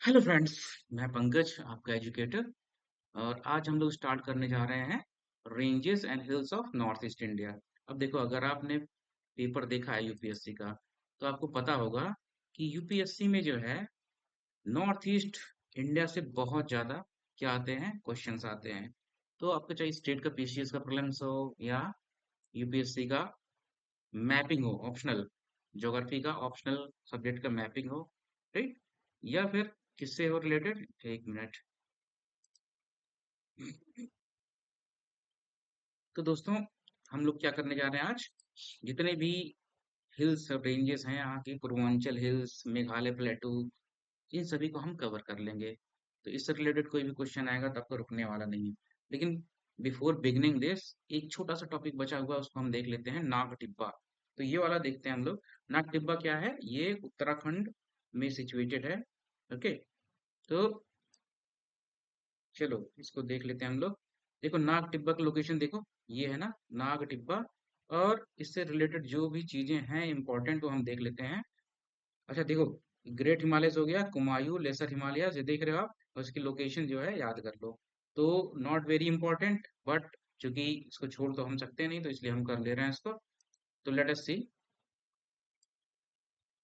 Hello friends. मैं पंकज, आपका educator. और आज हम लोग स्टार्ट करने जा रहे हैं ranges and hills of north east India. अब देखो, अगर आपने पेपर देखा है यूपीएससी का, तो आपको पता होगा कि यूपीएससी में जो है नॉर्थ ईस्ट इंडिया से बहुत ज़्यादा क्या आते हैं, क्वेश्चंस आते हैं। तो आपको चाहे स्टेट का पीसीएस का प्रीलिम्स हो या यूपीएससी का मैपिंग हो, ऑप्शनल ज्योग्राफी का ऑप्शनल सब्जेक्ट का मैपिंग हो, राइट, या फिर किससे हो रिलेटेड, एक मिनट। तो दोस्तों, हम लोग क्या करने जा रहे हैं आज, जितने भी हिल्स रेंजेस हैं यहाँ की, पूर्वांचल हिल्स, मेघालय प्लेटू, इन सभी को हम कवर कर लेंगे। तो इससे रिलेटेड कोई भी क्वेश्चन आएगा तो आपको रुकने वाला नहीं है। लेकिन बिफोर बिगनिंग दिस, एक छोटा सा टॉपिक बचा हुआ है, उसको हम देख लेते हैं, नाग टिब्बा। तो ये वाला देखते हैं हम लोग। नाग टिब्बा क्या है, ये उत्तराखंड में सिचुएटेड है। ओके, तो चलो इसको देख लेते हैं हम लोग। देखो, नाग टिब्बा का लोकेशन देखो, ये है ना, नाग टिब्बा। और इससे रिलेटेड जो भी चीजें हैं इंपॉर्टेंट, वो हम देख लेते हैं। अच्छा देखो, ग्रेट हिमालयस हो गया, कुमायूं, लेसर हिमालयस, ये देख रहे हो आप, और इसकी लोकेशन जो है याद कर लो। तो नॉट वेरी इंपॉर्टेंट, बट चूंकि इसको छोड़ तो हम सकते नहीं, तो इसलिए हम कर ले रहे हैं इसको। तो लेट अस सी।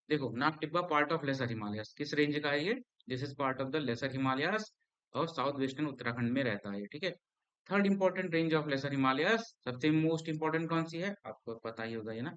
देखो, Nag Tibba part of Lesser Himalayas, किस रेंज का है ये? This is part of the Lesser Himalayas, और साउथ वेस्टर्न उत्तराखंड में रहता है, ठीक है। Third important range of Lesser Himalayas, सबसे मोस्ट इंपॉर्टेंट कौन सी है, आपको पता ही होगा ये ना।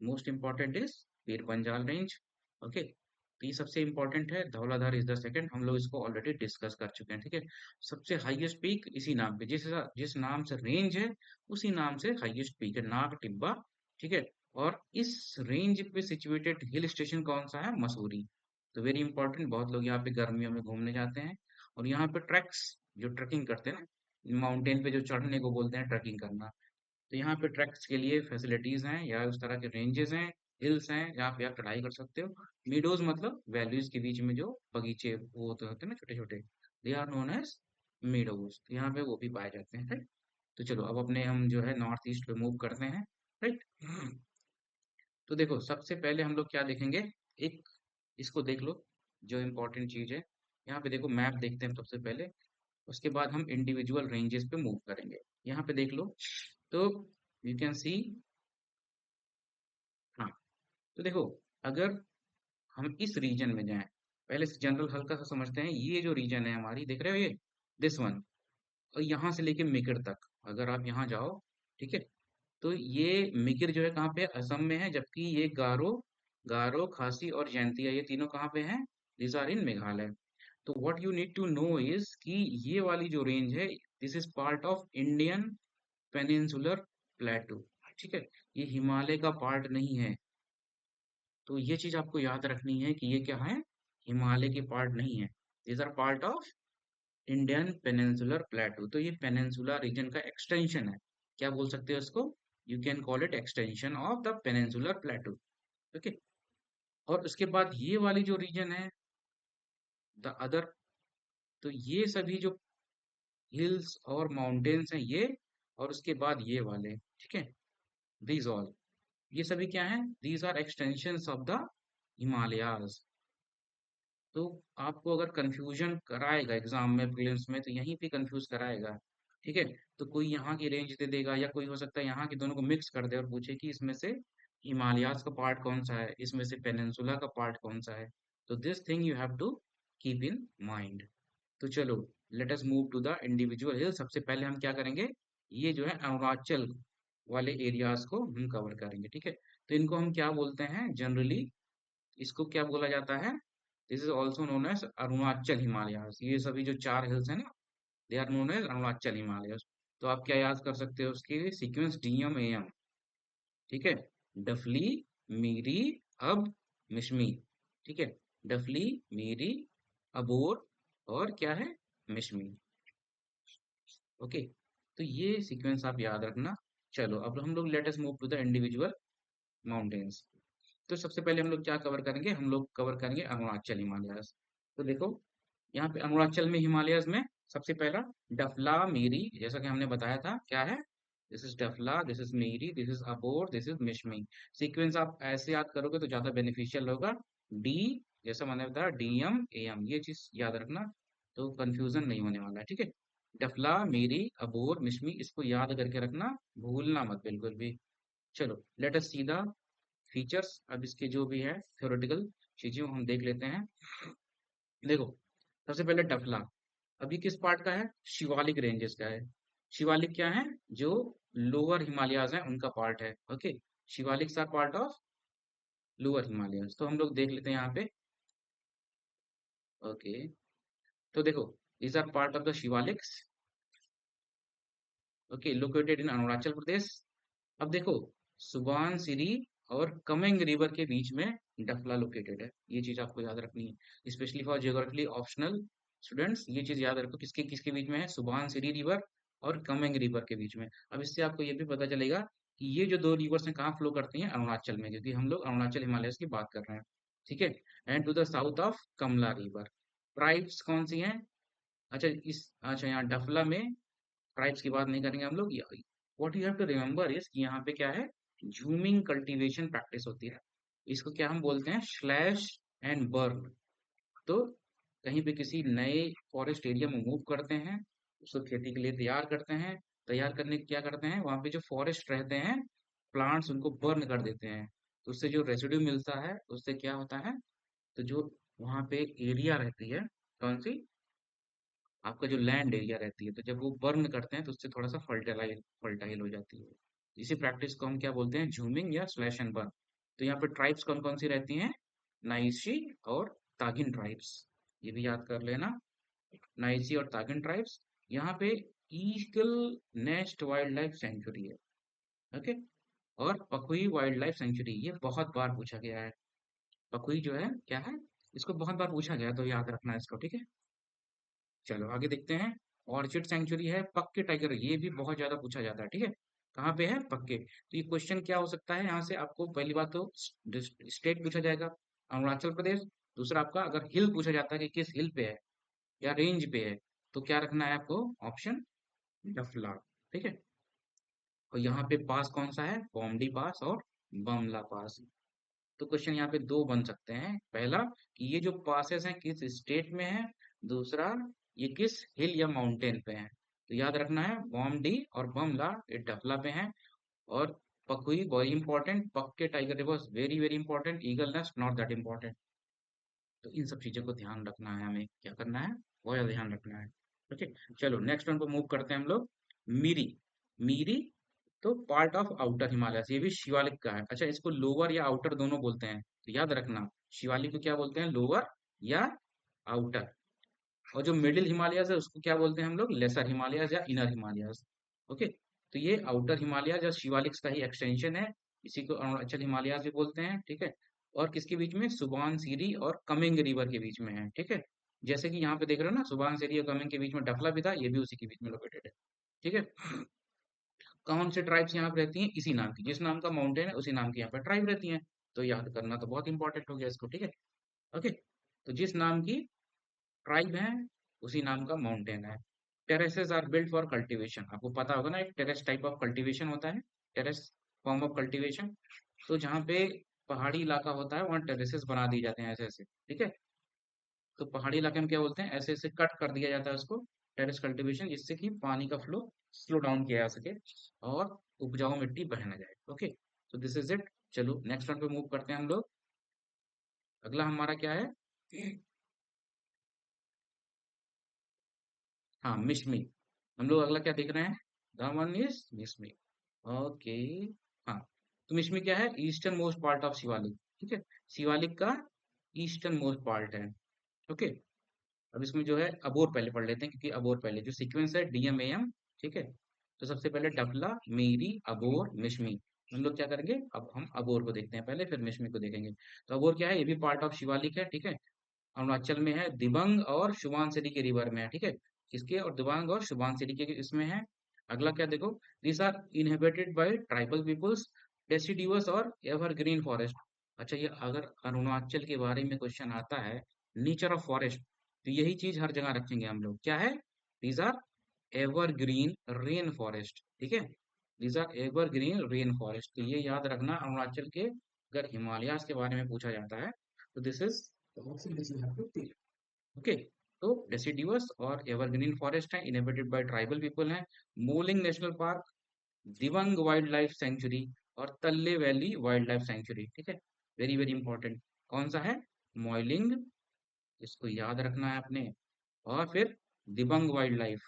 Most important is Pir Panjal range. Okay, तो ये सबसे इंपॉर्टेंट है। धौलाधार इज द सेकंड, हम लोग इसको ऑलरेडी डिस्कस कर चुके हैं, ठीक है। सबसे हाईएस्ट पीक इसी नाम पे, जिस जिस नाम से रेंज है, उसी नाम से हाईएस्ट पीक है, नाग टिब्बा, ठीक है। और इस रेंज पे सिचुएटेड हिल स्टेशन कौन सा है? मसूरी। तो वेरी इंपॉर्टेंट, बहुत लोग यहाँ पे गर्मियों में घूमने जाते हैं। और यहाँ पे ट्रैक्स, जो ट्रैकिंग करते हैं ना, माउंटेन पे जो चढ़ने को बोलते हैं ट्रैकिंग करना, तो यहाँ पे ट्रैक्स के लिए फैसिलिटीज हैं, या उस तरह के रेंजेस हैं, हिल्स हैं जहाँ पे आप चढ़ाई कर सकते हो। मीडोज मतलब वैल्यूज के बीच में जो बगीचे वो होते हैं ना, छोटे छोटे, they are known as meadows. तो यहाँ पे वो भी पाए जाते हैं, राइट। तो चलो, अब अपने हम जो है नॉर्थ ईस्ट पे मूव करते हैं, राइट। तो देखो, सबसे पहले हम लोग क्या देखेंगे, एक इसको देख लो, जो इम्पोर्टेंट चीज है। यहाँ पे देखो, मैप देखते हैं सबसे पहले, उसके बाद हम इंडिविजुअल रेंजेस पे मूव करेंगे। यहाँ पे देख लो, तो यू कैन सी। हाँ, तो देखो, अगर हम इस रीजन में जाएं, पहले से जनरल हल्का सा समझते हैं। ये जो रीजन है हमारी, देख रहे हो ये, दिस वन, और यहाँ से लेके मिकिर तक, अगर आप यहाँ जाओ, ठीक है, तो ये मिकिर जो है कहाँ पे है? असम में है। जबकि ये गारो, गारो, खासी और जैंतिया, ये तीनों कहाँ पे हैं? This are in Meghalaya. तो what you need to know is कि ये वाली जो रेंज है, this is part of Indian peninsular plateau, ठीक है। ये हिमालय का पार्ट नहीं है। तो ये चीज आपको याद रखनी है कि ये क्या है, हिमालय के पार्ट नहीं है। These are part of Indian peninsular plateau. तो ये पेनिनसुला रीजन का एक्सटेंशन है। क्या बोल सकते हो इसको? You can call it extension of the peninsular प्लेटू। Okay, और उसके बाद ये वाली जो रीजन है, द अदर, तो ये सभी जो हिल्स और माउंटेन्स हैं ये, और उसके बाद ये वाले, ठीक है, दीज ऑल, ये सभी क्या हैं? These are extensions of the Himalayas. तो आपको अगर कंफ्यूजन कराएगा एग्जाम में, प्रीलिम्स में, तो यहीं पे कंफ्यूज कराएगा, ठीक है। तो कोई यहाँ की रेंज दे देगा, या कोई हो सकता है यहाँ की दोनों को मिक्स कर दे और पूछे कि इसमें से हिमालयाज का पार्ट कौन सा है, इसमें से पेनिनसुला का पार्ट कौन सा है। तो this thing you have to keep in mind. तो चलो, let us move to the individual hill. सबसे पहले हम क्या करेंगे, ये जो है अरुणाचल वाले एरियाज को हम कवर करेंगे, ठीक है। तो इनको हम क्या बोलते हैं जनरली, इसको क्या बोला जाता है? This is also known as Arunachal Himalayas. ये सभी जो चार हिल्स है ना, they are known as Arunachal Himalayas. तो आप क्या याद कर सकते हो उसके सीक्वेंस? डीएम एएम, ठीक है। डफली, मीरी, अब, मिश्मी, ठीक है। डफली, मीरी, अबोर, और क्या है, मिश्मी। ओके, तो ये सीक्वेंस आप याद रखना। चलो, अब हम लोग let us move to the individual mountains. तो सबसे पहले हम लोग क्या कवर करेंगे, हम लोग कवर करेंगे अरुणाचल हिमालयास। तो देखो, यहाँ पे अरुणाचल में हिमालयस में सबसे पहला डफला मेरी, जैसा कि हमने बताया था, क्या है? This is Dafla, this is Miri, this is Abor, this is Mishmi. Sequence आप ऐसे याद करोगे तो ज्यादा बेनिफिशियल होगा। डी, जैसा मैंने बताया डीएम एएम, ये चीज याद रखना, तो कंफ्यूजन नहीं होने वाला है, ठीक है। डफला, मेरी, अबोर, मिश्मी, इसको याद करके रखना, भूलना मत बिल्कुल भी। चलो let us see the features, अब इसके जो भी है थ्योरेटिकल चीजें हम देख लेते हैं। देखो, सबसे पहले डफला, अभी किस पार्ट का है, शिवालिक रेंजेस का है। शिवालिक क्या है, जो लोअर हिमालयाज है उनका पार्ट है, okay. Shivalik are part of lower Himalayas, तो हम लोग देख लेते हैं यहाँ पे, ओके। तो देखो, these are part of the Shivaliks, okay, located in Arunachal Pradesh. अब देखो, सुबानसिरी और कमेंग रिवर के बीच में डफला लोकेटेड है, ये चीज आपको याद रखनी है, specially for geographically optional students, ये चीज याद रखो, किसके किसके बीच में है, सुबानसिरी रिवर और कमेंग रिवर के बीच में। अब इससे आपको ये भी पता चलेगा कि ये जो दो रिवर्स हैं कहाँ फ्लो करती हैं, अरुणाचल में, क्योंकि हम लोग अरुणाचल हिमालय की बात कर रहे हैं, ठीक है। And to the south of Kamla river. Tribes कौन सी हैं, अच्छा इस, अच्छा यहाँ डफला में ट्राइब्स की बात नहीं करेंगे हम लोग। What you have to remember is कि यहाँ पे क्या है, जूमिंग कल्टीवेशन प्रैक्टिस होती है, इसको क्या हम बोलते हैं, स्लैश एंड बर्न। तो कहीं पे किसी नए फॉरेस्ट एरिया में मूव करते हैं, उसको खेती के लिए तैयार करते हैं, तैयार करने के क्या करते हैं, वहाँ पे जो फॉरेस्ट रहते हैं, प्लांट्स उनको बर्न कर देते हैं, तो उससे जो रेसिड्यू मिलता है उससे क्या होता है, तो जो वहाँ पे एरिया रहती है, कौन सी, आपका जो लैंड एरिया रहती है, तो जब वो बर्न करते हैं तो उससे थोड़ा सा फर्टाइल फर्टाइल हो जाती है। इसी प्रैक्टिस को हम क्या बोलते हैं, झूमिंग या स्लैश एंड बर्न। तो यहाँ पे ट्राइब्स कौन कौन सी रहती हैं, नाइशी और तागिन ट्राइब्स, ये भी याद कर लेना, नाइसी और तागिन ट्राइब्स। यहाँ पे eagle nest wild life sanctuary है, ओके। और पखुई वाइल्ड लाइफ सेंचुरी, ये बहुत बार पूछा गया है, पखुई जो है क्या है, इसको बहुत बार पूछा गया है, तो याद रखना है इसको, ठीक है। चलो आगे देखते हैं। ऑर्चिड सेंचुरी है, पक्के टाइगर, ये भी बहुत ज्यादा पूछा जाता है, ठीक है। कहाँ पे है, पक्के, तो ये क्वेश्चन क्या हो सकता है यहाँ से, आपको पहली बात तो स्टेट पूछा जाएगा, अरुणाचल प्रदेश। दूसरा आपका अगर हिल पूछा जाता है कि किस हिल पे है या रेंज पे है, तो क्या रखना है आपको, ऑप्शन डफला, ठीक है। और यहाँ पे पास कौन सा है, बॉम्डी पास और बमला पास। तो क्वेश्चन यहाँ पे दो बन सकते हैं, पहला कि ये जो पासेस हैं किस स्टेट में है, दूसरा ये किस हिल या माउंटेन पे है। तो याद रखना है, बॉम्डी और बमला ये डफला पे हैं, और पकुई वेरी इंपॉर्टेंट, पक्के tiger reverse very very important, eagle nest not that important. तो इन सब चीजों को ध्यान रखना है, हमें क्या करना है, वो ध्यान रखना है, ओके। चलो नेक्स्ट वन को मूव करते हैं हम लोग। मीरी, मीरी तो पार्ट ऑफ आउटर हिमालय, ये भी शिवालिक का है, अच्छा इसको लोअर या आउटर दोनों बोलते हैं, तो याद रखना, शिवालिक को क्या बोलते हैं, लोअर या आउटर। और जो मिडिल हिमालयस है उसको क्या बोलते हैं हम लोग, लेसर हिमालयस या इनर हिमालयस, ओके। तो ये आउटर हिमालयस या शिवालिक्स का ही एक्सटेंशन है, इसी को अरुणाचल हिमालयस भी बोलते हैं, ठीक है। और किसके बीच में, सुबान सीरी और कमेंग रिवर के बीच में है, ठीक है। जैसे कि यहाँ पे देख रहे हो ना, सुबान सीरी और कमेंग के बीच में डफला भी था, ये भी उसी के बीच में लोकेटेड है, ठीक है। कौन से ट्राइब्स यहाँ पे रहती हैं, इसी नाम की, जिस नाम का माउंटेन है उसी नाम की यहाँ पे ट्राइब रहती हैं, तो याद करना तो बहुत इंपॉर्टेंट हो गया इसको, ठीक है, ओके। तो जिस नाम की ट्राइब है उसी नाम का माउंटेन है। Terraces are built for cultivation, आपको पता होगा ना, एक टेरेस टाइप ऑफ कल्टीवेशन होता है, टेरेस फॉर्म ऑफ कल्टीवेशन। तो जहाँ पे पहाड़ी इलाका होता है वहाँ टेरेसेस बना दिए जाते हैं ऐसे ऐसे, ठीक है। तो पहाड़ी इलाके में क्या बोलते हैं, ऐसे ऐसे कट कर दिया जाता है उसको, टेरेस कल्टीवेशन, जिससे कि पानी का फ्लो स्लो डाउन किया जा सके और उपजाऊ मिट्टी बह ना जाए, ओके। तो दिस इज इट। चलो नेक्स्ट वन पे मूव करते हैं हम लोग। अगला हमारा क्या है, हाँ मिश्मी। हम लोग अगला क्या देख रहे हैं, the one is Mishmi, okay. हाँ, तो मिश्मी क्या है, eastern most part of Shivalik, ठीक है, शिवालिक का ईस्टर्न मोस्ट पार्ट है, ओके। अब इसमें जो है अबोर पहले पढ़ लेते हैं, क्योंकि अबोर पहले जो सीक्वेंस है डीएमएएम, ठीक है। तो सबसे पहले डफला, मेरी, अबोर, मिश्मी। हम लोग क्या करेंगे, अब हम अबोर को देखते हैं पहले, फिर मिश्मी को देखेंगे। तो अबोर क्या है, ये भी पार्ट ऑफ शिवालिक है, ठीक है। अरुणाचल में है, दिबांग और शुभानसिरी के रिवर में है, ठीक है। किसके, और दिबांग और शुभानसिरी के इसमें है। अगला क्या देखो, this are inhabited by tribal peoples, deciduous और एवरग्रीन फॉरेस्ट। अच्छा, ये अगर अरुणाचल के बारे में क्वेश्चन आता है, नेचर ऑफ फॉरेस्ट, तो यही चीज हर जगह रखेंगे हम लोग, क्या है, these are evergreen rain forest, ठीक है। These are evergreen rain forest, तो ये याद रखना, अरुणाचल के अगर हिमालयाज के बारे में पूछा जाता है, तो दिस इज ओके। तो डेसिडियस और एवरग्रीन फॉरेस्ट है, इनहेबिटेड बाय ट्राइबल पीपल हैं। Mouling national park, Dibang wildlife sanctuary और Talle valley wildlife sanctuary, ठीक है। Very very important. कौन सा है? मॉइलिंग, इसको याद रखना है आपने। और फिर दिबंग वाइल्ड लाइफ।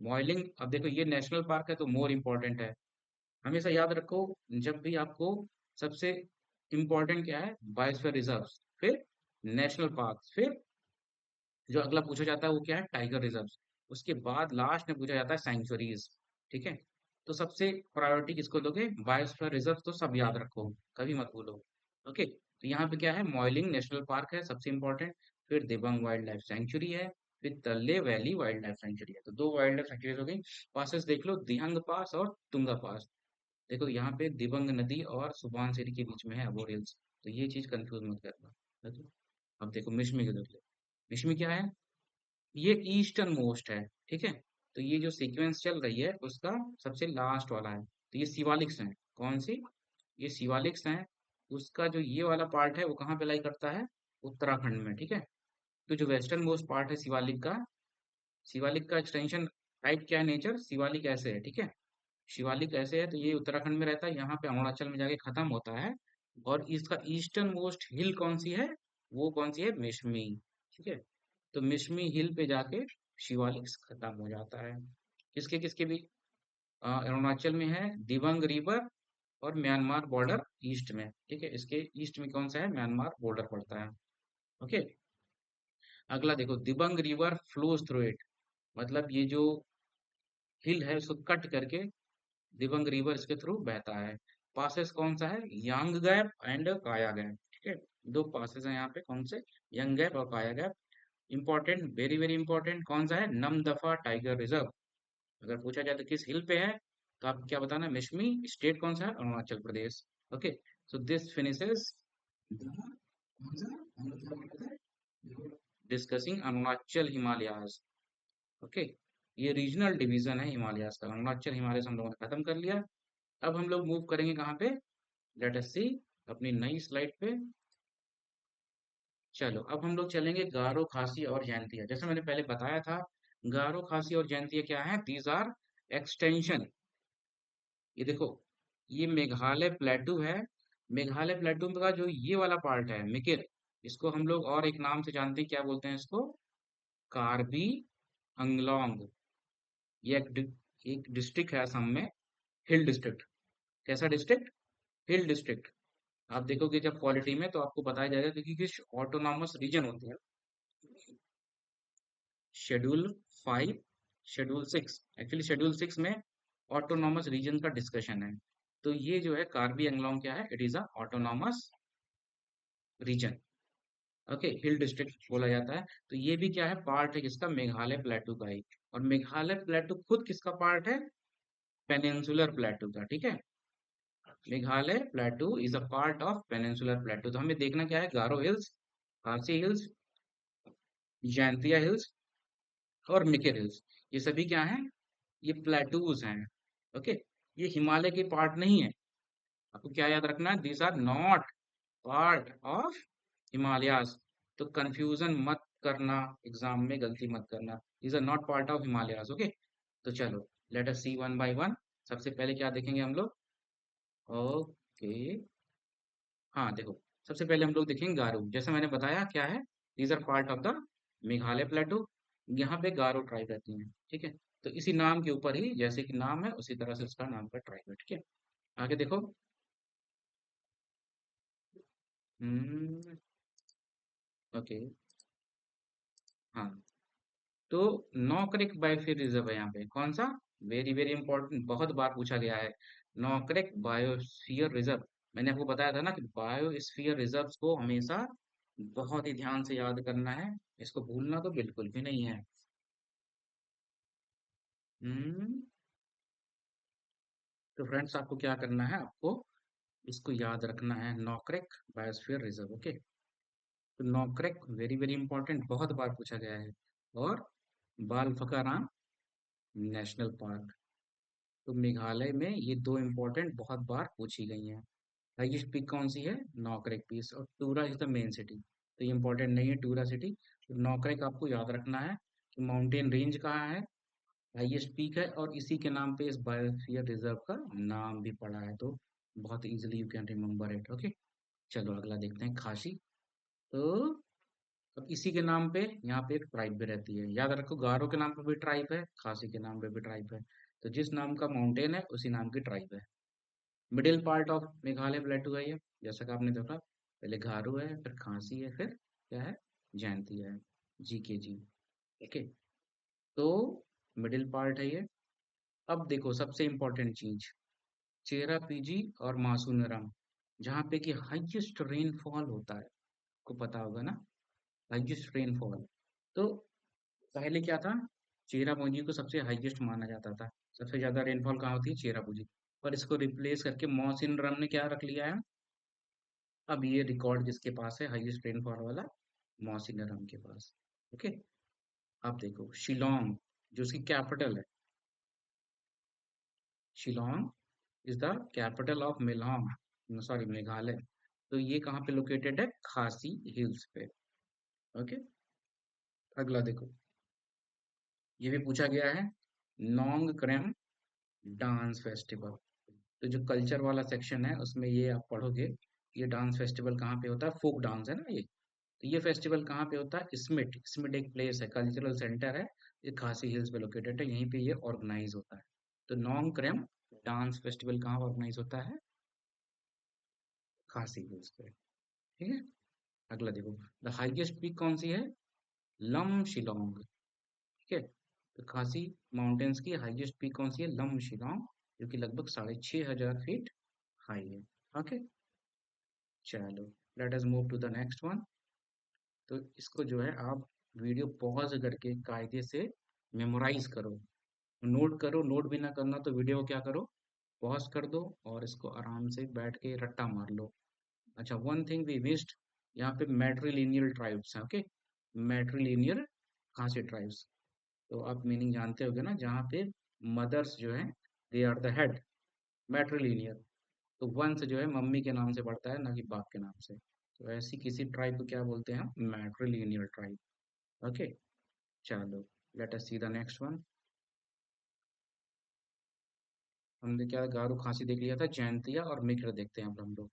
मॉइलिंग, अब देखो ये नेशनल पार्क है तो मोर इम्पोर्टेंट है। हमेशा याद रखो, जब भी आपको, सबसे इम्पोर्टेंट क्या है? बायोस्फीयर रिजर्व, फिर नेशनल पार्क, फिर जो अगला पूछा जाता है वो क्या है? Tiger reserve. उसके बाद लास्ट में पूछा जाता है सैंक्चुरीज, ठीक है। तो सबसे प्रायोरिटी किसको दोगे? बायोस्फीयर रिजर्व तो सब याद रखो, कभी मत भूलो। ओके, तो यहाँ पे क्या है? मॉइलिंग नेशनल पार्क है सबसे इम्पोर्टेंट, फिर दिबांग वाइल्ड लाइफ सेंचुरी है, फिर तल्ले वैली वाइल्ड लाइफ सेंचुरी है। तो दो वाइल्ड लाइफ सेंचुरीज हो गई। पासेस देख लो, दिहंग पास और तुंगा पास। देखो यहाँ पे दिबंग नदी और सुबानसिरी के बीच में है अबोर हिल्स, तो ये चीज कंफ्यूज मत करना। देखो, अब देखो मिश्मी की देख लो। मिश्मी क्या है? ये ईस्टर्न मोस्ट है, ठीक है। तो ये जो सीक्वेंस चल रही है उसका सबसे लास्ट वाला है, तो ये शिवालिक्स है। कौन सी? ये शिवालिक्स है। उसका जो ये वाला पार्ट है वो कहाँ पे लाई करता है? उत्तराखंड में, ठीक है। तो जो वेस्टर्न मोस्ट पार्ट है शिवालिक का, शिवालिक का एक्सटेंशन टाइप क्या है? नेचर शिवालिक ऐसे है, ठीक है। शिवालिक ऐसे है तो ये उत्तराखंड में रहता है, यहाँ पे अरुणाचल में जाके खत्म होता है। और इसका ईस्टर्न मोस्ट हिल कौन सी है? वो कौन सी है? मिश्मी, ठीक है। तो मिश्मी हिल पे जाके शिवालिक खत्म हो जाता है। किसके किसके भी? अरुणाचल में है दिबांग रिवर और म्यांमार बॉर्डर ईस्ट में, ठीक है। इसके ईस्ट में कौन सा है? म्यांमार बॉर्डर पड़ता है। ओके, अगला देखो, Dibang river flows through it, मतलब ये जो हिल है उसको कट करके दिबांग रिवर इसके थ्रू बहता है। पासेस कौन सा है? यांग गैप एंड काया गैप, ठीक है। दो पासेस हैं यहाँ पे, कौन से? यंग गैप और काया gap. Important, very very important, कौन सा है? Namdapha tiger reserve. अगर पूछा जाए तो किस हिल पे है, तो आप क्या बताना? मिश्मी। स्टेट कौन सा है? Arunachal Pradesh. Okay, so this finishes discussing Arunachal Himalayas. Okay, ये रीजनल डिवीजन है हिमालयाज का। अरुणाचल हिमालय हम लोगों ने खत्म कर लिया। अब हम लोग मूव करेंगे कहाँ पे? लेट अस सी अपनी नई स्लाइड पे। चलो, अब हम लोग चलेंगे गारो, खासी और जैंतिया। जैसे मैंने पहले बताया था, गारो, खासी और जैंतिया क्या है? These are extension. ये देखो, ये मेघालय प्लेटू है। मेघालय प्लेटू का जो ये वाला पार्ट है मिकिर, इसको हम लोग और एक नाम से जानते हैं, क्या बोलते हैं इसको? कार्बी अंगलोंग। ये एक डिस्ट्रिक्ट है असम में, हिल डिस्ट्रिक्ट। कैसा डिस्ट्रिक्ट? हिल डिस्ट्रिक्ट। आप देखोगे जब पॉलिटी में तो आपको बताया जाएगा क्योंकि किस ऑटोनॉमस रीजन होते हैं। शेड्यूल 5, शेड्यूल 6, एक्चुअली शेड्यूल 6 में ऑटोनॉमस रीजन का डिस्कशन है। तो ये जो है कार्बी एंगलोंग क्या है? It is a autonomous region. Okay, hill district बोला जाता है। तो ये भी क्या है? पार्ट है किसका? मेघालय प्लेटू का ही। और मेघालय प्लेटू खुद किसका पार्ट है? पेनिनसुलर प्लेटू का, ठीक है। Meghalaya प्लेटू is a part of peninsular plateau. तो हमें देखना क्या है? गारो हिल्स, खासी हिल्स, जैंतिया हिल्स और मिकिर हिल्स, ये सभी क्या हैं? ये प्लेटूज हैं। ओके, ये हिमालय के पार्ट नहीं है। आपको क्या याद रखना है? These are not part of Himalayas. तो कंफ्यूजन मत करना, एग्जाम में गलती मत करना। These are not part of Himalayas. Okay, तो चलो, let us see one by one. सबसे पहले क्या देखेंगे हम लोग? ओके, हाँ देखो, सबसे पहले हम लोग देखेंगे गारो। जैसे मैंने बताया क्या है? These are part of the Meghalaya plateau. यहाँ पे गारो ट्राइब रहती है, ठीक है। तो इसी नाम के ऊपर ही, जैसे कि नाम है उसी तरह से उसका नाम का ट्राइब है, ठीक है। आगे देखो। हम्म, ओके, हाँ। तो नौकरेक बायोस्फीयर रिजर्व है यहाँ पे, कौन सा? वेरी वेरी इंपॉर्टेंट, बहुत बार पूछा गया है। नौकरेक बायोस्फीयर रिजर्व। मैंने आपको बताया था ना कि बायोस्फीयर रिजर्व को हमेशा बहुत ही ध्यान से याद करना है, इसको भूलना तो बिल्कुल भी नहीं है। हम्म, तो फ्रेंड्स आपको क्या करना है? आपको इसको याद रखना है, नौकरेक बायोस्फीयर रिजर्व। ओके, तो नौकरेक वेरी वेरी इंपॉर्टेंट, बहुत बार पूछा गया है। और बाल फकाराम नेशनल पार्क। तो मेघालय में ये दो इंपॉर्टेंट बहुत बार पूछी गई हैं। हाईएस्ट पीक कौन सी है? नौकरेक पीस। और टूरा इज द मेन सिटी। तो ये इंपॉर्टेंट नहीं है ट्यूरासिटी। तो नौकरेक आपको याद रखना है कि माउंटेन रेंज कहाँ है, हाईएस्ट पीक है, और इसी के नाम पे इस बायोस्फीयर रिजर्व का नाम भी पड़ा है। तो बहुत easily you can remember it. Okay, चलो अगला देखते हैं, खासी। तो अब इसी के नाम पे यहाँ पे एक ट्राइब भी रहती है, याद रखो, गारो के नाम पे भी ट्राइब है, खासी के नाम पे भी ट्राइब है। तो जिस नाम का माउंटेन है उसी नाम की ट्राइब है। मिडिल पार्ट ऑफ मेघालय प्लेटू है ये, जैसा कि आपने देखा, पहले गारो है, फिर खासी है, फिर क्या है, जयंती है, जी के जी। ओके, तो मिडिल पार्ट है ये। अब देखो सबसे इम्पोर्टेंट चीज, चेरापीजी और मासूनरम, जहाँ पे कि हाईएस्ट रेनफॉल होता है, को पता होगा ना, हाईएस्ट रेनफॉल। तो पहले क्या था, चेरापूंजी को सबसे हाईएस्ट माना जाता था, सबसे ज्यादा रेनफॉल कहाँ होती है, चेरापूंजी। पर इसको रिप्लेस करके मौसिनरम ने क्या रख लिया है, अब ये रिकॉर्ड जिसके पास है हाईएस्ट रेनफॉल वाला, मौसिनरम के पास। ओके, अब देखो शिलोंग, जो उसकी कैपिटल है, Shillong is the capital of Melhong, sorry Meghalaya. तो ये कहाँ पे लोकेटेड है, खासी हिल्स पे। ओके, अगला देखो, ये भी पूछा गया है, नोंग क्रैम डांस फेस्टिवल। तो जो कल्चर वाला सेक्शन है उसमें ये आप पढ़ोगे, ये डांस फेस्टिवल कहाँ पे होता है, फोक डांस है ना ये। तो ये फेस्टिवल कहाँ पे होता है, स्मिट, स्मिट एक प्लेस है, कल्चरल सेंटर है, ये खासी हिल्स पे लोकेटेड है, यहीं पे ये ऑर्गेनाइज होता है। तो नोंग क्रैम डांस फेस्टिवल कहाँ ऑर्गेनाइज होता है, खासी हिल्स पे। ठीक है, अगला देखो, द हाईएस्ट पीक कौन सी है, लम शिलोंग। ठीक है, तो खासी माउंटेन्स की हाईएस्ट पीक कौन सी है, लम शिलोंग, जो कि लगभग 6500 फीट हाई है। ओके, चलो let us move to the next one. तो इसको जो है आप वीडियो पॉज करके कायदे से मेमोराइज करो, नोट करो, नोट भी ना करना तो वीडियो को क्या करो, पॉज कर दो, और इसको आराम से बैठ के रट्टा मार लो। अच्छा, वन थिंग वी मिस्ड, यहाँ पे मैट्रिलिनियल ट्राइब्स हैं। ओके, मैट्रिलिनियल खासी ट्राइब्स, तो आप मीनिंग जानते होगे ना, जहाँ पे मदर्स जो है दे आर द हेड, मैट्रिलिनियल। तो वंश जो है मम्मी के नाम से बढ़ता है, ना कि बाप के नाम से। तो ऐसी किसी ट्राइब को क्या बोलते हैं, मैट्रिलिनियल ट्राइब। ओके, चलो let us see the next one. हमने क्या गारो खासी देख लिया था, जैंतिया और मिक्र देखते हैं अब हम लोग।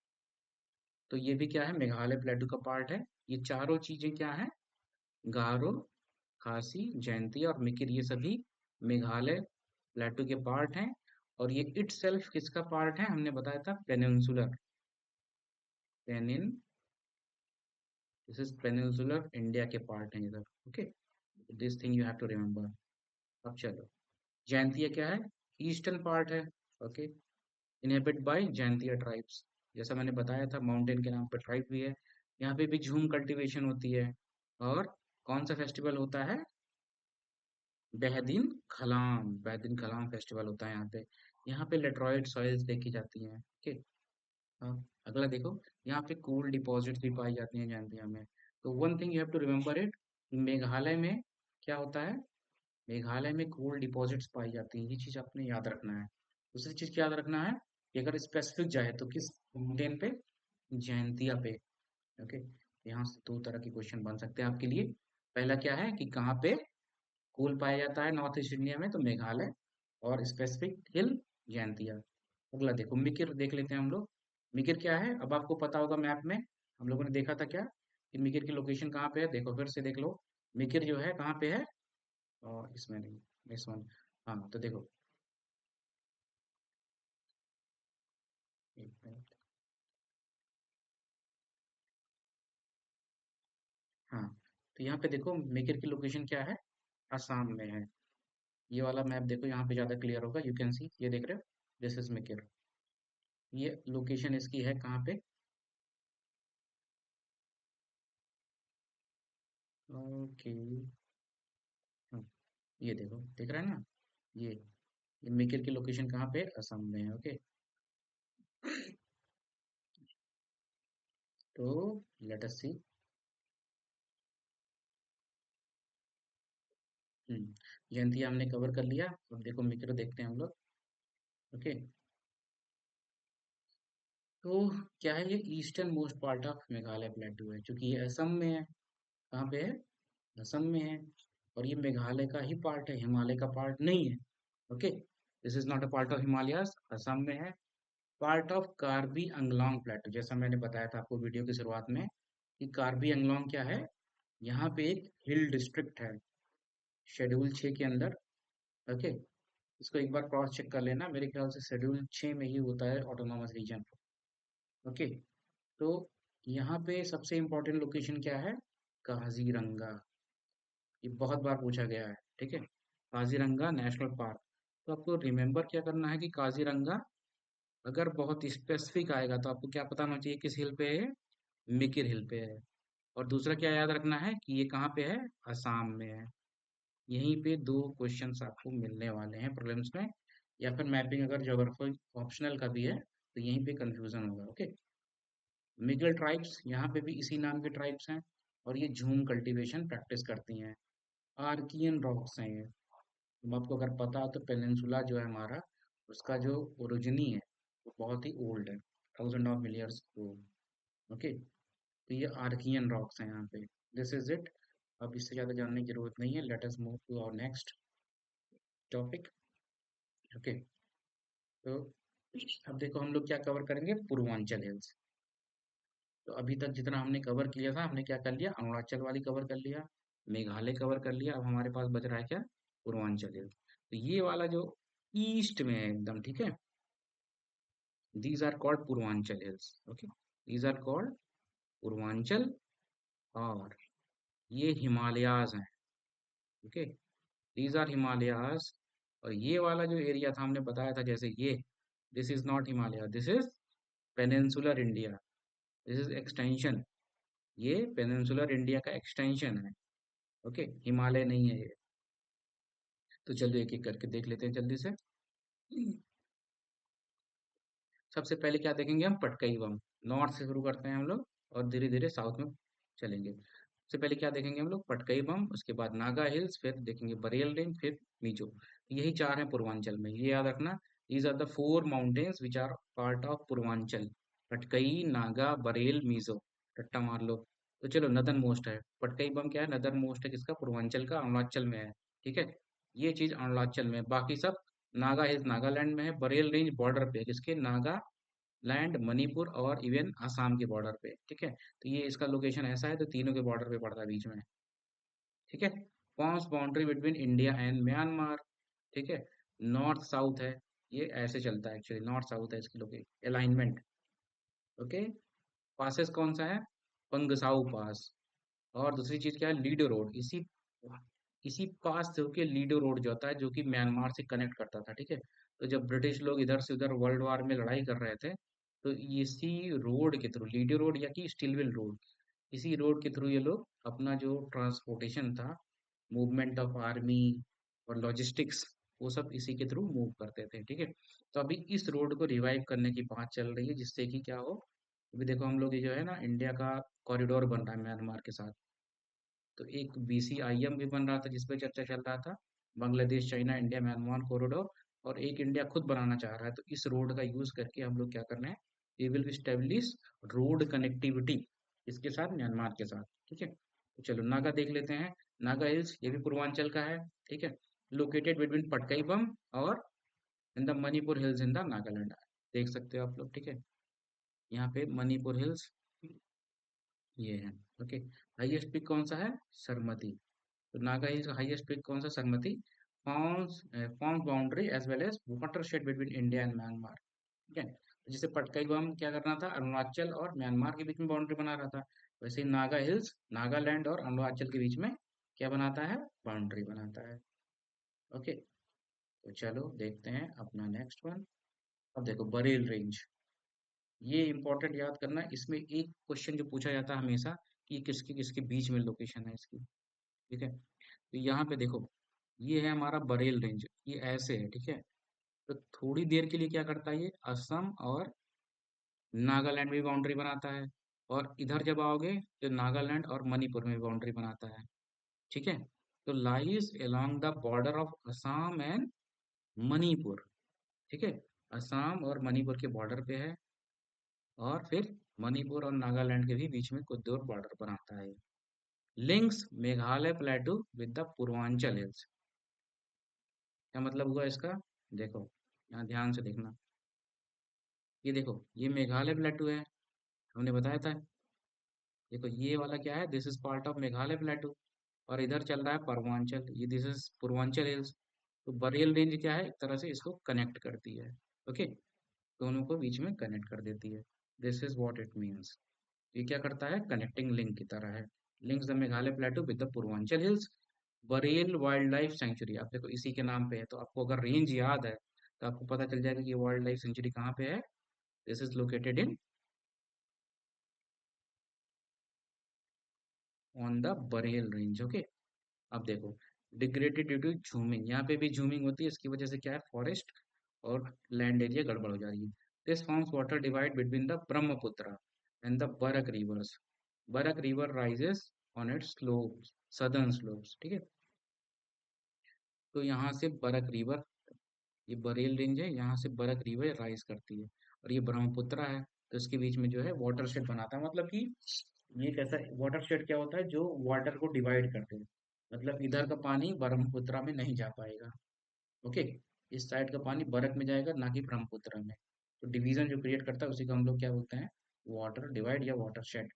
तो ये भी क्या है, मेघालय प्लेटू का पार्ट है। ये चारों चीजें क्या है, गारो, खासी, जयंती और मिकिर, ये सभी मेघालय प्लेटू के पार्ट हैं। और ये इट सेल्फ किसका पार्ट है, हमने बताया था पेनिनसुलर, पेनिन, दिस इज पेनिनसुलर इंडिया के पार्ट हैं इधर। Okay, this thing you have to remember. अब चलो, जैंतिया क्या है, ईस्टर्न पार्ट है। Okay, inhabit by Jaintia tribes, जैसा मैंने बताया था माउंटेन के नाम पर ट्राइब भी है। यहाँ पे भी झूम कल्टीवेशन होती है। और कौन सा फेस्टिवल होता है, बेहदीन खलाम, बेहदीन खलाम फेस्टिवल होता है यहाँ पे। यहाँ पे लेटरॉइड सॉइल्स देखी जाती हैं। ओके, हाँ, अगला देखो, यहाँ पे कोल डिपॉजिट्स भी पाई जाती हैं जैंतिया में। तो one thing you have to remember it, Meghalaya में क्या होता है, मेघालय में कोल डिपॉजिट्स पाई जाती हैं, ये चीज आपने याद रखना है। दूसरी चीज क्या याद रखना है, कि अगर स्पेसिफिक जाए तो किस माउंटेन पे, जैंतिया पे। ओके, यहाँ से दो तरह के क्वेश्चन बन सकते हैं आपके लिए। पहला क्या है कि कहाँ पे कोल पाया जाता है नॉर्थ ईस्ट इंडिया में, तो मेघालय, और स्पेसिफिक हिल, जैंतिया। अगला देखो, मिकिर देख लेते हैं हम लोग। मिकिर क्या है, अब आपको पता होगा मैप में हम लोगों ने देखा था क्या, कि मिकिर की लोकेशन कहाँ पे है, देखो फिर से देख लो। मिकिर जो है कहाँ पे है, और इसमें नहीं, इस वन। हाँ तो देखो, एक मिनट, हाँ, तो यहाँ पे देखो मिकिर की लोकेशन क्या है, असम में है। ये वाला मैप देखो, यहाँ पे ज्यादा क्लियर होगा, यू कैन सी, ये देख रहे हो, दिस इज मिकिर। ये लोकेशन इसकी है कहाँ पे, ओके, हाँ, ये देखो, दिख रहा है ना, ये मिकिर की लोकेशन कहाँ पे, असम में है। ओके, तो लेट अस सी। जयंतिया हमने कवर कर लिया, अब देखो मिकिर देखते हैं हम लोग। ओके, तो क्या है, ये eastern most part of Meghalaya प्लेटू है, क्योंकि ये असम में है। कहाँ पे है? असम में है। और ये मेघालय का ही पार्ट है, हिमालय का पार्ट नहीं है। Okay, this is not a part of Himalayas, Assam में है। पार्ट ऑफ कार्बी अंगलोंग प्लेटू, जैसा मैंने बताया था आपको वीडियो की शुरुआत में कि कार्बी अंगलोंग क्या है, यहाँ पे एक हिल डिस्ट्रिक्ट है शेड्यूल 6 के अंदर। ओके, इसको एक बार क्रॉस चेक कर लेना, मेरे ख्याल से शेड्यूल 6 में ही होता है ऑटोनॉमस रीजन। ओके, तो यहाँ पे सबसे इम्पोर्टेंट लोकेशन क्या है? काजीरंगा। ये बहुत बार पूछा गया है, ठीक है। Kaziranga national park. तो आपको रिमेम्बर क्या करना है कि काजीरंगा अगर बहुत स्पेसिफिक आएगा तो आपको क्या पता होना चाहिए, किस हिल पे है? मिकिर हिल पे है। और दूसरा क्या याद रखना है कि ये कहाँ पे है? असम में है। यहीं पे दो क्वेश्चंस आपको मिलने वाले हैं प्रीलिम्स में, या फिर मैपिंग अगर ज्योग्राफी ऑप्शनल का भी है तो यहीं पे कंफ्यूजन होगा। ओके, मिगल ट्राइब्स यहाँ पे भी इसी नाम के ट्राइब्स हैं, और ये झूम कल्टीवेशन प्रैक्टिस करती हैं। आर्कियन रॉक्स हैं ये। अब आपको अगर पता हो तो पेनिनसुला जो है हमारा, उसका जो ओरिजिनी है वो बहुत ही ओल्ड है, thousand of millions old. Okay, तो ये आर्कियन रॉक्स हैं यहाँ पे। This is it. अब इससे ज़्यादा जानने की जरूरत नहीं है, let us move to our next topic. Okay, तो अब देखो हम लोग क्या कवर करेंगे, पूर्वांचल हिल्स। तो अभी तक जितना हमने कवर किया था, हमने क्या कर लिया, अरुणाचल वाली कवर कर लिया, मेघालय कवर कर लिया, अब हमारे पास बच रहा है क्या? पूर्वांचल हिल्स। तो ये वाला जो ईस्ट में है एकदम, ठीक है, these are called Purvanchal hills. Okay, these are called Purvanchal, और ये हिमालयाज हैं। Okay, these are Himalayas. और ये वाला जो एरिया था हमने बताया था, जैसे ये, this is not Himalaya, this is peninsular India, this is extension. ये पेनिनसुलर इंडिया का एक्सटेंशन है। ओके, हिमालय नहीं है ये। तो चलिए एक एक करके देख लेते हैं जल्दी से। सबसे पहले क्या देखेंगे हम, पटकई बम। नॉर्थ से शुरू करते हैं हम लोग और धीरे धीरे साउथ में चलेंगे। सबसे पहले क्या देखेंगे हम लोग, पटकई बम, उसके बाद नागा हिल्स, फिर देखेंगे बरेल रेंज, फिर मीजो। यही चार हैं पूर्वांचल में, ये याद रखना। These are the four mountains which are part of Purvanchal. Patkai, Naga, Barail, Mizo. रट्टा मार लो। तो चलो, नदर्न मोस्ट है पटकई बम, क्या है, नदर्न मोस्ट है किसका, पूर्वांचल का, अरुणाचल में है। ठीक है, ये चीज अरुणाचल में है। बाकी सब, नागा हिल्स नागालैंड में है, बरेल रेंज बॉर्डर पे है, किसके, नागा लैंड, मणिपुर और इवन आसाम के बॉर्डर पे। ठीक है, तो ये इसका लोकेशन ऐसा है, तो तीनों के बॉर्डर पे पड़ता है बीच में। ठीक है, forms boundary between India and Myanmar. ठीक है, नॉर्थ साउथ है, ये ऐसे चलता है एक्चुअली, नॉर्थ साउथ है इसकी लोकेशन अलाइनमेंट। ओके, पासेस कौन सा है, पंगसाउ पास। और दूसरी चीज क्या है, लीडो रोड। इसी इसी पास से होके लीडो रोड जो होता है, जो कि म्यांमार से कनेक्ट करता था। ठीक है, तो जब ब्रिटिश लोग इधर से उधर वर्ल्ड वार में लड़ाई कर रहे थे, तो इसी रोड के थ्रू, लीडो रोड या कि स्टीलवेल रोड, इसी रोड के थ्रू ये लोग अपना जो ट्रांसपोर्टेशन था, मूवमेंट ऑफ आर्मी और लॉजिस्टिक्स, वो सब इसी के थ्रू मूव करते थे। ठीक है, तो अभी इस रोड को रिवाइव करने की बात चल रही है, जिससे कि क्या हो, अभी देखो हम लोग ये जो है ना, इंडिया का कॉरिडोर बन रहा है म्यांमार के साथ। तो एक BCIM भी बन रहा था जिसपे चर्चा चल रहा था, Bangladesh China India Myanmar corridor. और एक इंडिया खुद बनाना चाह रहा है, तो इस रोड का यूज करके हम लोग क्या करना है, we will establish road connectivity इसके साथ, म्यांमार के साथ। ठीक है, तो चलो नागा देख लेते हैं। नागा हिल्स, ये भी पूर्वांचल का है। ठीक है, लोकेटेड बिटवीन पटकाईबम और in the Manipur hills in the Nagaland, देख सकते हो आप लोग। ठीक है, यहाँ पे मणिपुर हिल्स ये है। ओके, हाईएस्ट पीक कौन सा है, सरमती। तो नागा हिल्स का हाईएस्ट पीक कौन सा, Saramati. Forms boundary as well as watershed between India and Myanmar. ठीक है, तो जैसे पटकाई को हम क्या करना था, अरुणाचल और म्यांमार के बीच में बाउंड्री बना रहा था, वैसे ही नागा हिल्स नागालैंड और अरुणाचल के बीच में क्या बनाता है, बाउंड्री बनाता है। ओके, तो चलो देखते हैं अपना नेक्स्ट वन। अब देखो बरेल रेंज, ये इंपॉर्टेंट याद करना, इसमें एक क्वेश्चन जो पूछा जाता है हमेशा कि ये किसके किसके बीच में लोकेशन है इसकी। ठीक है, तो यहाँ पे देखो, ये है हमारा बरेल रेंज, ये ऐसे है। ठीक है, तो थोड़ी देर के लिए क्या करता है, ये असम और नागालैंड में भी बाउंड्री बनाता है, और इधर जब आओगे तो नागालैंड और मणिपुर में भी बाउंड्री बनाता है। ठीक है, तो lies along the border of Assam and Manipur. ठीक है, असम और मणिपुर के बॉर्डर पे है। और फिर मणिपुर और नागालैंड के भी बीच में कुछ दूर बॉर्डर बनाता है। Links Meghalaya प्लेटू with the Purvanchal hills. क्या मतलब हुआ इसका? देखो, यहाँ ध्यान से देखना। ये देखो, ये मेघालय प्लेटू है, हमने बताया था। देखो ये वाला क्या है, this is part of Meghalaya प्लेटू। और इधर चल रहा है पूर्वांचल, ये दिस इज पूर्वांचल हिल्स। तो बरेल रेंज क्या है, एक तरह से इसको कनेक्ट करती है। ओके, दोनों को बीच में कनेक्ट कर देती है। This is what it means. ये क्या करता है, कनेक्टिंग लिंक की तरह है। Links the Meghalaya प्लेटू with the Purvanchal hills. Barail wild life sanctuary, आप देखो इसी के नाम पे है, तो आपको अगर रेंज याद है तो आपको पता चल जाएगा कि वाइल्ड लाइफ सेंचुरी कहाँ पे है। This is located in on the Barail range. Okay, अब देखो, डिग्रेडेड ड्यू टू झूमिंग, यहाँ पे भी झूमिंग होती है, इसकी वजह से क्या है, फॉरेस्ट और लैंड एरिया गड़बड़ हो जा रही है। This forms water divide between the Brahmaputra and the Barak reverse. Barak river rises on it's slopes, southern slopes, ठीक है। तो यहाँ से बरक रिवर, ये बरेल रेंज है, यहाँ से बरक रिवर राइज करती है, और ये ब्रह्मपुत्र है, तो इसके बीच में जो है वाटर शेड बनाता है। मतलब कि ये कैसा, वाटर शेड क्या होता है, जो वाटर को डिवाइड करते हैं। मतलब इधर का पानी ब्रह्मपुत्र में नहीं जा पाएगा। ओके, इस साइड का पानी बरक में जाएगा, ना कि ब्रह्मपुत्र में। तो डिवीजन जो क्रिएट करता है उसी को हम लोग क्या बोलते हैं, वाटर डिवाइड या वाटर शेड।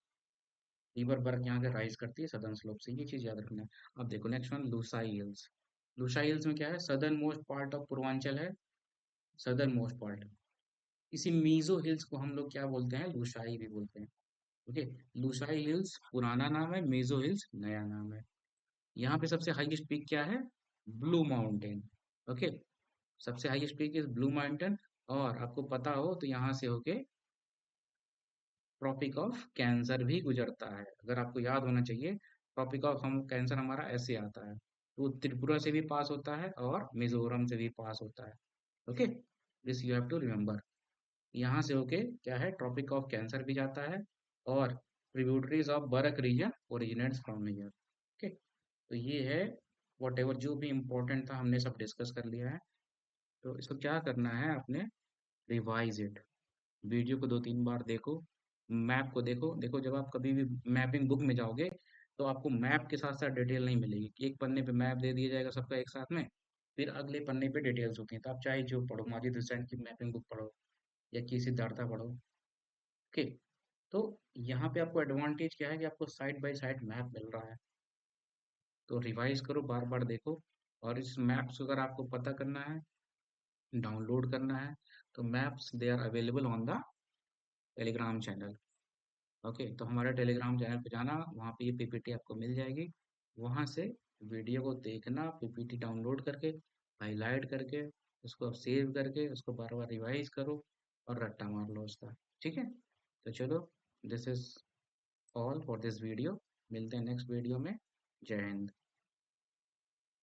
रिवर बर्ग यहाँ से राइज करती है सदर्न स्लोप से, ये चीज याद रखना है। अब देखो next one, Lushai hills. Lushai hills में क्या है, southern most part of Purvanchal है, सदर्न मोस्ट पार्ट। इसी मीजो हिल्स को हम लोग क्या बोलते हैं, लुसाई भी बोलते हैं। ओके, लुसाई हिल्स पुराना नाम है, मीजो हिल्स नया नाम है। यहाँ पे सबसे हाईएस्ट पीक क्या है, ब्लू माउंटेन। ओके, सबसे highest peak is blue mountain. और आपको पता हो तो यहाँ से होके ट्रॉपिक ऑफ कैंसर भी गुजरता है, अगर आपको याद होना चाहिए। ट्रॉपिक ऑफ हम कैंसर हमारा ऐसे आता है, तो वो त्रिपुरा से भी पास होता है और मिजोरम से भी पास होता है। Okay, this you have to remember. यहाँ से होके क्या है, ट्रॉपिक ऑफ कैंसर भी जाता है, और tributaries of Barak region originates from here. Okay, तो ये है, वॉट एवर जो भी इम्पोर्टेंट था हमने सब डिस्कस कर लिया है। तो इसको क्या करना है आपने, रिवाइज इट। वीडियो को 2-3 बार देखो, मैप को देखो। देखो जब आप कभी भी मैपिंग बुक में जाओगे, तो आपको मैप के साथ साथ डिटेल नहीं मिलेगी कि एक पन्ने पे मैप दे दिया जाएगा सबका एक साथ में, फिर अगले पन्ने पे डिटेल्स होती हैं। तो आप चाहे जो पढ़ो, माजिद हुसैन की मैपिंग बुक पढ़ो या की सिद्धार्था पढ़ो। ओके, तो यहाँ पे आपको एडवांटेज क्या है कि आपको साइड बाय साइड मैप मिल रहा है। तो रिवाइज करो, बार बार देखो। और इस मैप्स को अगर आपको पता करना है, डाउनलोड करना है, तो maps they are available on the Telegram channel. Okay, तो हमारे टेलीग्राम चैनल पे जाना, वहाँ पे ये पीपीटी आपको मिल जाएगी। वहाँ से वीडियो को देखना, पीपीटी डाउनलोड करके, हाईलाइट करके, उसको सेव करके, उसको बार बार रिवाइज करो, और रट्टा मार लो उसका। ठीक है, तो चलो, this is all for this video. मिलते हैं नेक्स्ट वीडियो में। जय हिंद।